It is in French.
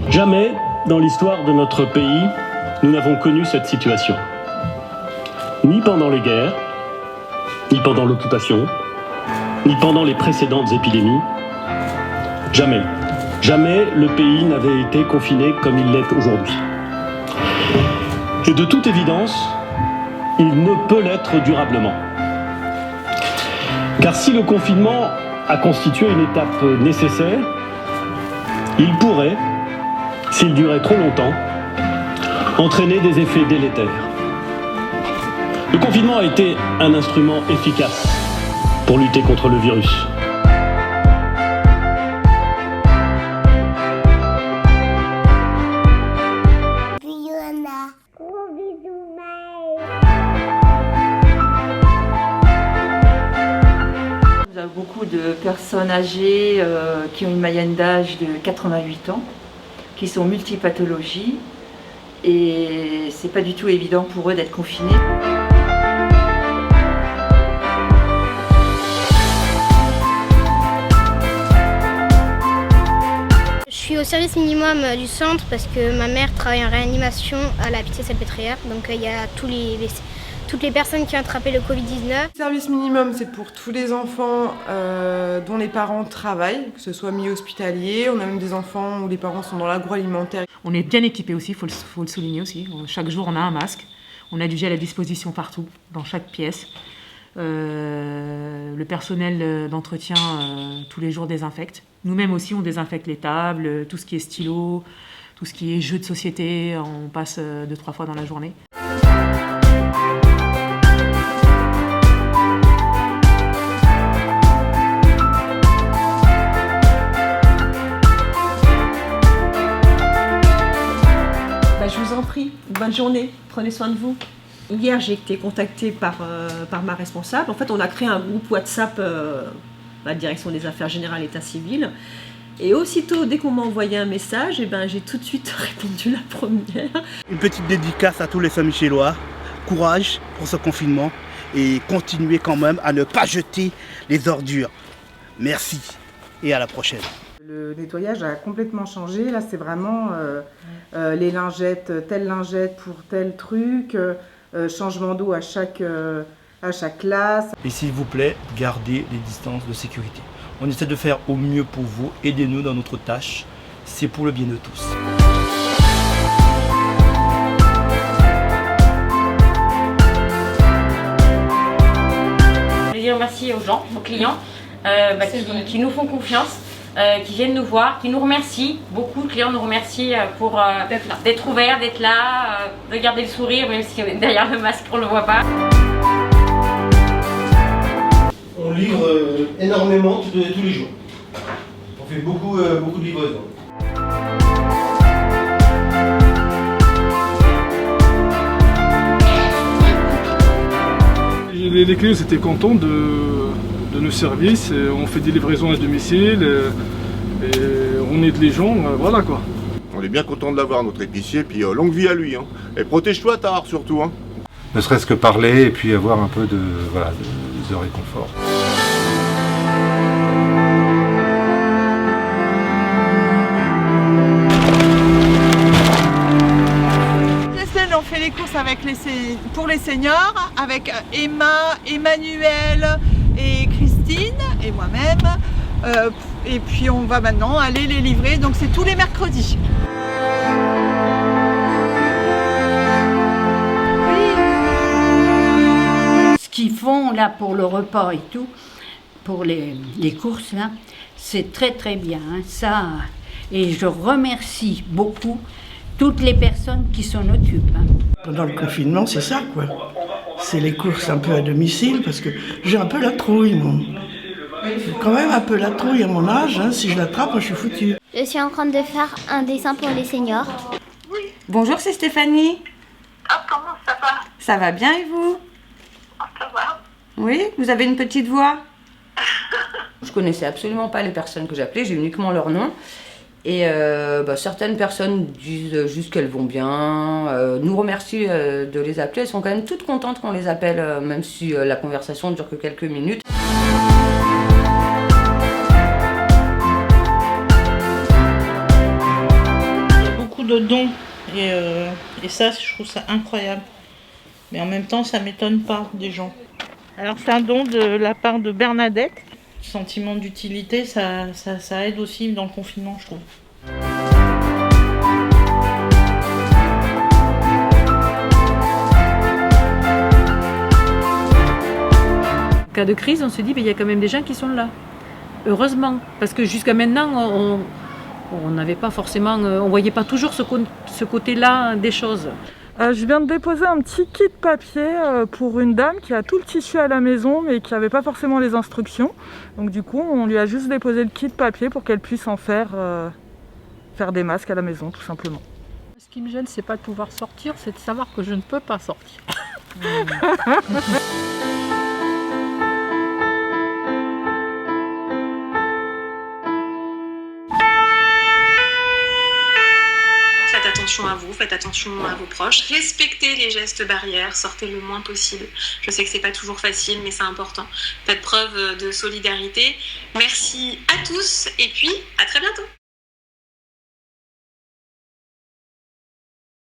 Jamais dans l'histoire de notre pays, nous n'avons connu cette situation. Ni pendant les guerres, ni pendant l'occupation, ni pendant les précédentes épidémies. Jamais, jamais le pays n'avait été confiné comme il l'est aujourd'hui. Et de toute évidence, il ne peut l'être durablement. Car si le confinement a constitué une étape nécessaire, il pourrait, s'il durait trop longtemps, entraîner des effets délétères. Le confinement a été un instrument efficace pour lutter contre le virus. Nous avons beaucoup de personnes âgées qui ont une moyenne d'âge de 88 ans, qui sont multipathologies, et c'est pas du tout évident pour eux d'être confinés. Je suis au service minimum du centre parce que ma mère travaille en réanimation à la Pitié-Salpêtrière, donc il y a toutes les personnes qui ont attrapé le Covid-19. Le service minimum, c'est pour tous les enfants dont les parents travaillent, que ce soit milieu hospitalier. On a même des enfants où les parents sont dans l'agroalimentaire. On est bien équipés aussi, il faut le souligner aussi. Chaque jour, on a un masque. On a du gel à disposition partout, dans chaque pièce. Le personnel d'entretien, tous les jours, désinfecte. Nous-mêmes aussi, on désinfecte les tables, tout ce qui est stylo, tout ce qui est jeux de société. On passe 2-3 fois dans la journée. Je vous en prie, bonne journée, prenez soin de vous. Hier, j'ai été contactée par ma responsable. En fait, on a créé un groupe WhatsApp, la direction des affaires générales état civil. Et aussitôt, dès qu'on m'a envoyé un message, j'ai tout de suite répondu la première. Une petite dédicace à tous les Saint-Michélois. Courage pour ce confinement et continuez quand même à ne pas jeter les ordures. Merci et à la prochaine. Le nettoyage a complètement changé. Là, c'est vraiment les lingettes, telle lingette pour tel truc, changement d'eau à chaque classe. Et s'il vous plaît, gardez les distances de sécurité. On essaie de faire au mieux pour vous. Aidez-nous dans notre tâche. C'est pour le bien de tous. Je veux dire merci aux gens, aux clients qui nous font confiance. Qui viennent nous voir, qui nous remercient. Beaucoup de clients nous remercient pour d'être ouverts, d'être là, de garder le sourire, même si derrière le masque on ne le voit pas. On livre énormément tous les jours. On fait beaucoup de livraisons. Les clients étaient contents de nos services, on fait des livraisons à domicile, et on aide les gens, voilà quoi. On est bien content de l'avoir notre épicier, puis longue vie à lui. Hein. Et protège-toi tard surtout. Hein. Ne serait-ce que parler et puis avoir un peu de réconfort. On fait les courses pour les seniors avec Emma, Emmanuel et Christine et moi-même. Et puis on va maintenant aller les livrer, donc c'est tous les mercredis. Ce qu'ils font là pour le repas et tout, pour les courses là, c'est très très bien, hein, ça. Et je remercie beaucoup toutes les personnes qui s'en occupent. Hein. Pendant le confinement, c'est ça, quoi. C'est les courses un peu à domicile, parce que j'ai un peu la trouille, moi. J'ai quand même un peu la trouille à mon âge, hein. Si je l'attrape, moi, je suis foutue. Je suis en train de faire un dessin pour les seniors. Oui. Bonjour, c'est Stéphanie. Ah, comment ça va? Ça va bien et vous? Ça va. Oui, vous avez une petite voix. Je connaissais absolument pas les personnes que j'appelais, j'ai uniquement leur nom. Et certaines personnes disent juste qu'elles vont bien, nous remercient de les appeler. Elles sont quand même toutes contentes qu'on les appelle, même si la conversation ne dure que quelques minutes. de dons. Et ça, je trouve ça incroyable. Mais en même temps, ça ne m'étonne pas des gens. Alors c'est un don de la part de Bernadette. Le sentiment d'utilité, ça aide aussi dans le confinement, je trouve. En cas de crise, on se dit, il y a quand même des gens qui sont là. Heureusement, parce que jusqu'à maintenant, on n'avait pas forcément, on voyait pas toujours ce côté-là des choses. Je viens de déposer un petit kit papier pour une dame qui a tout le tissu à la maison mais qui n'avait pas forcément les instructions. Donc du coup, on lui a juste déposé le kit papier pour qu'elle puisse en faire des masques à la maison, tout simplement. Ce qui me gêne, c'est pas de pouvoir sortir, c'est de savoir que je ne peux pas sortir. Faites attention à vous, faites attention à vos proches, respectez les gestes barrières, sortez le moins possible. Je sais que c'est pas toujours facile, mais c'est important. Faites preuve de solidarité. Merci à tous et puis à très bientôt.